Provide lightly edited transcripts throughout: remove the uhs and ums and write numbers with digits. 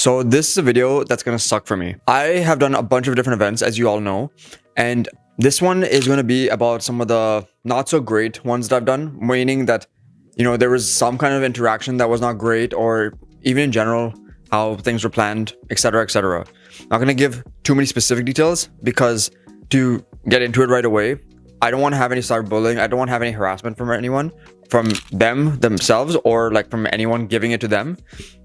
So this is a video that's gonna suck for me. I have done a bunch of different events, as you all know, and this one is gonna be about some of the not so great ones that I've done, meaning that, you know, there was some kind of interaction that was not great, or even in general, how things were planned, etc., etc. Not gonna give too many specific details because to get into it right away, I don't want to have any cyberbullying. I don't want to have any harassment from anyone, from them themselves, or like from anyone giving it to them.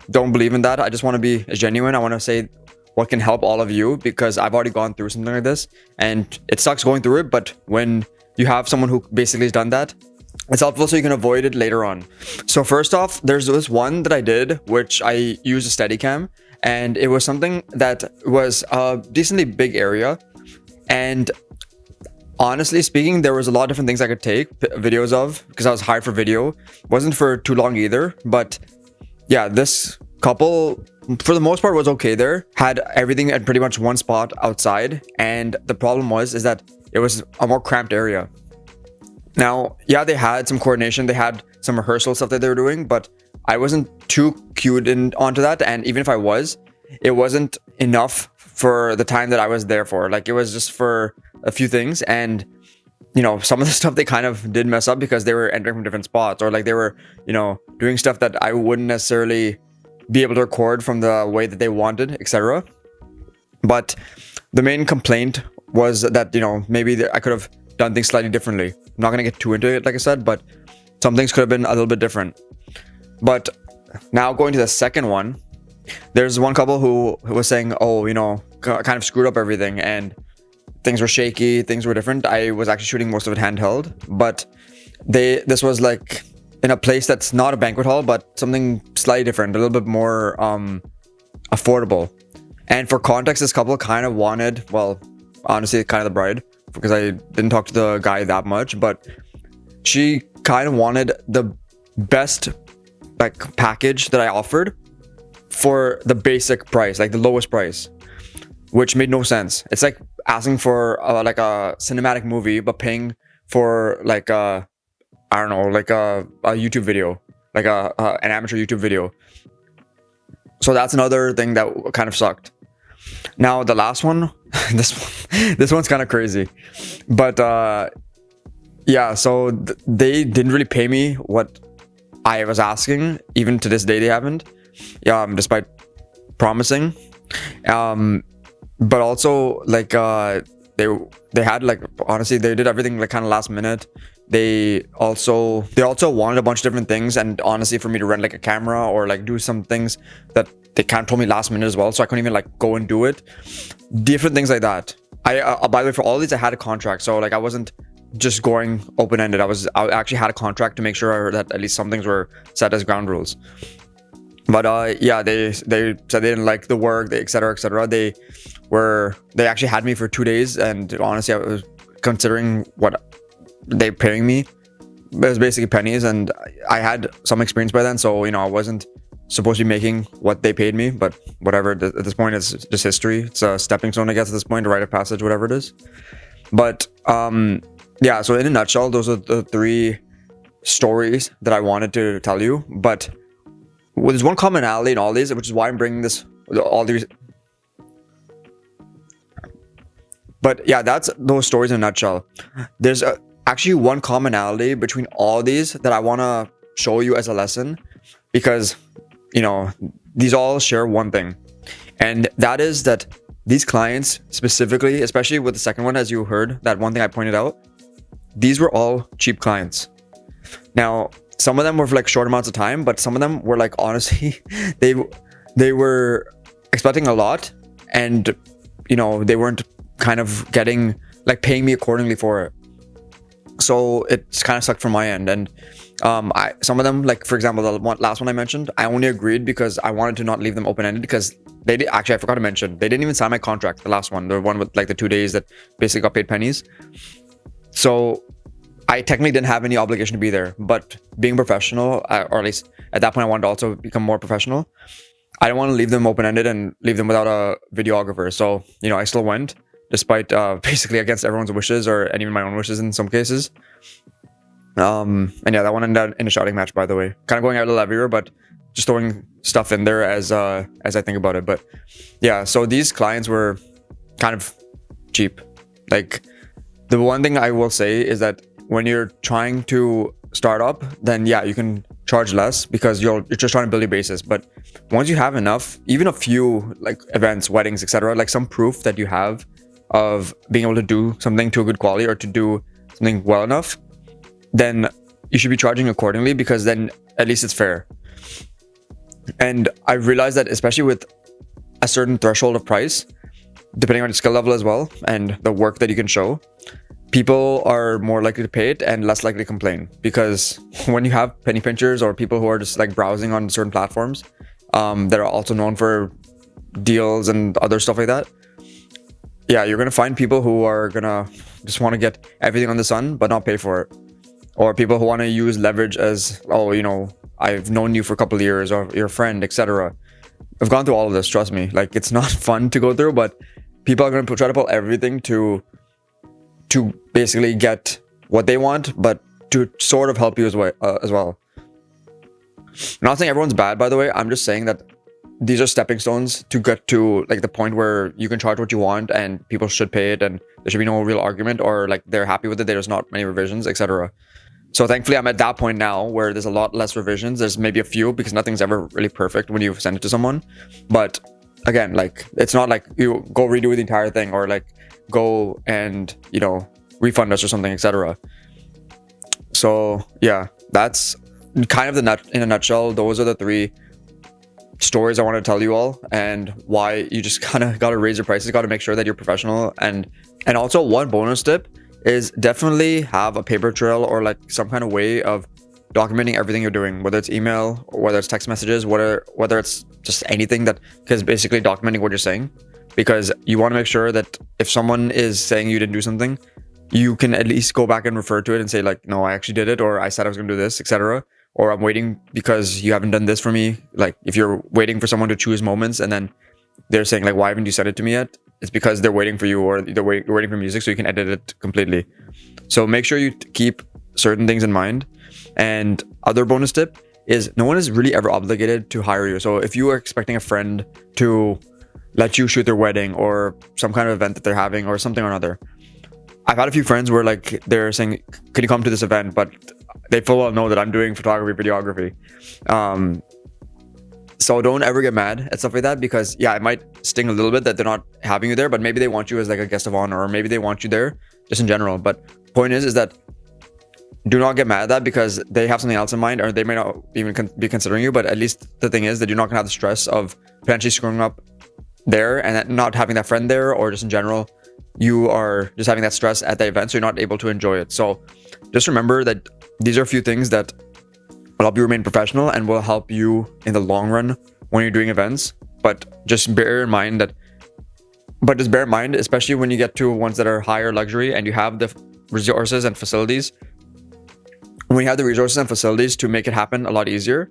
Don't believe in that. I just want to be genuine. I want to say what can help all of you because I've already gone through something like this and it sucks going through it. But when you have someone who basically has done that, it's helpful so you can avoid it later on. So first off, there's this one that I did, which I used a Steadicam, and it was something that was a decently big area. And honestly speaking, there was a lot of different things I could take videos of because I was hired for video. Wasn't for too long either, but yeah, this couple for the most part was okay there. Had everything at pretty much one spot outside, and the problem is that it was a more cramped area. Now, yeah, they had some coordination, they had some rehearsal stuff that they were doing, but I wasn't too cued in onto that, and even if I was, it wasn't enough for the time that I was there for. Like, it was just for a few things, and you know, some of the stuff they kind of did mess up because they were entering from different spots, or like they were, you know, doing stuff that I wouldn't necessarily be able to record from the way that they wanted, etc. But the main complaint was that, you know, maybe I could have done things slightly differently. I'm not gonna get too into it, like I said, but some things could have been a little bit different. But now going to the second one, there's one couple who was saying, oh, you know, kind of screwed up everything and things were shaky, things were different. I was actually shooting most of it handheld, but this was like in a place that's not a banquet hall, but something slightly different, a little bit more affordable. And for context, this couple kind of wanted, well, honestly, kind of the bride, because I didn't talk to the guy that much, but she kind of wanted the best like package that I offered for the basic price, like the lowest price, which made no sense. It's like asking for like a cinematic movie, but paying for like I don't know, like a YouTube video, like an amateur YouTube video. So that's another thing that kind of sucked. Now the last one, this one's kind of crazy, but yeah. So they didn't really pay me what I was asking. Even to this day, they haven't. Despite promising. But also like they had like, honestly, they did everything like kind of last minute. They also wanted a bunch of different things, and honestly, for me to rent like a camera or like do some things that they kind of told me last minute as well, so I couldn't even like go and do it. Different things like that. I by the way, for all these I had a contract, so like I wasn't just going open-ended. I actually had a contract to make sure that at least some things were set as ground rules. But yeah, they said they didn't like the work, etc., etc. They actually had me for 2 days, and honestly, I was considering what they paying me. It was basically pennies, and I had some experience by then, so you know, I wasn't supposed to be making what they paid me, but whatever. At this point, it's just history. It's a stepping stone, I guess, at this point, a rite of passage, whatever it is. But yeah, so in a nutshell, those are the 3 stories that I wanted to tell you. But there's one commonality in all these, which is why I'm bringing all these. But yeah, that's those stories in a nutshell. There's actually one commonality between all these that I want to show you as a lesson, because, you know, these all share one thing. And that is that these clients specifically, especially with the second one, as you heard, that one thing I pointed out, these were all cheap clients. Now, some of them were for like short amounts of time, but some of them were like, honestly, they were expecting a lot, and you know, they weren't kind of getting like paying me accordingly for it. So it's kind of sucked from my end. And some of them, like for example, the last one I mentioned, I only agreed because I wanted to not leave them open-ended, because they did, actually I forgot to mention, they didn't even sign my contract. The last one, the one with like the 2 days that basically got paid pennies. So I technically didn't have any obligation to be there, but being professional, or at least at that point I wanted to also become more professional. I didn't want to leave them open-ended and leave them without a videographer. So, you know, I still went, despite basically against everyone's wishes, and even my own wishes in some cases. And yeah, that one ended in a shouting match, by the way. Kind of going out a little heavier, but just throwing stuff in there as I think about it. But yeah, so these clients were kind of cheap. Like, the one thing I will say is that when you're trying to start up, then yeah, you can charge less because you're just trying to build your basis. But once you have enough, even a few like events, weddings, etc., like some proof that you have of being able to do something to a good quality or to do something well enough, then you should be charging accordingly, because then at least it's fair. And I realized that especially with a certain threshold of price, depending on your skill level as well and the work that you can show, people are more likely to pay it and less likely to complain. Because when you have penny pinchers or people who are just like browsing on certain platforms that are also known for deals and other stuff like that, yeah, you're gonna find people who are gonna just want to get everything on the sun but not pay for it, or people who want to use leverage as, oh, you know, I've known you for a couple of years, or your friend, etc. I've gone through all of this, trust me. Like, it's not fun to go through, but people are going to try to pull everything to basically get what they want, but to sort of help you as well. I'm not saying everyone's bad, by the way. I'm just saying that these are stepping stones to get to like the point where you can charge what you want and people should pay it, and there should be no real argument, or like they're happy with it, there's not many revisions, etc. So thankfully I'm at that point now where there's a lot less revisions. There's maybe a few, because nothing's ever really perfect when you send it to someone. But again, like, it's not like you go redo the entire thing, or like go and, you know, refund us or something, etc. So yeah, that's kind of in a nutshell. Those are the 3 stories I want to tell you all, and why you just kind of got to raise your prices, got to make sure that you're professional. And also, one bonus tip is definitely have a paper trail, or like some kind of way of documenting everything you're doing, whether it's email or whether it's text messages, whether it's just anything that is basically documenting what you're saying. Because you want to make sure that if someone is saying you didn't do something, you can at least go back and refer to it and say like, no, I actually did it, or I said I was going to do this, etc. Or I'm waiting because you haven't done this for me. Like, if you're waiting for someone to choose moments and then they're saying like, why haven't you sent it to me yet? It's because they're waiting for you, or they're waiting for music so you can edit it completely. So make sure you keep certain things in mind. And other bonus tip is, no one is really ever obligated to hire you. So if you are expecting a friend to let you shoot their wedding or some kind of event that they're having or something or another, I've had a few friends where like they're saying, can you come to this event? But they full well know that I'm doing photography, videography. So don't ever get mad at stuff like that, because yeah, it might sting a little bit that they're not having you there, but maybe they want you as like a guest of honor, or maybe they want you there just in general. But point is that do not get mad at that, because they have something else in mind, or they may not even be considering you. But at least the thing is that you're not gonna have the stress of potentially screwing up there and not having that friend there, or just in general, you are just having that stress at the event, so you're not able to enjoy it. So just remember that these are a few things that will help you remain professional and will help you in the long run when you're doing events. But just bear in mind, especially when you get to ones that are higher luxury and you have the resources and facilities, when you have the resources and facilities to make it happen a lot easier,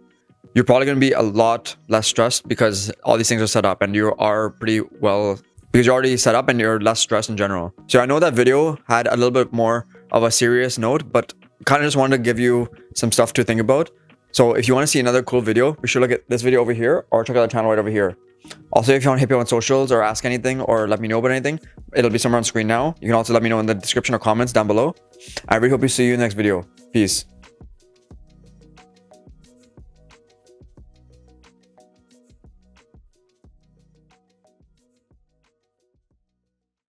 you're probably going to be a lot less stressed, because all these things are set up and you are pretty well, because you're already set up and you're less stressed in general. So I know that video had a little bit more of a serious note, but kind of just wanted to give you some stuff to think about. So if you want to see another cool video, be sure to look at this video over here, or check out the channel right over here. Also, if you want to hit me up on socials or ask anything or let me know about anything, it'll be somewhere on screen now. You can also let me know in the description or comments down below. I really hope to see you in the next video. Peace.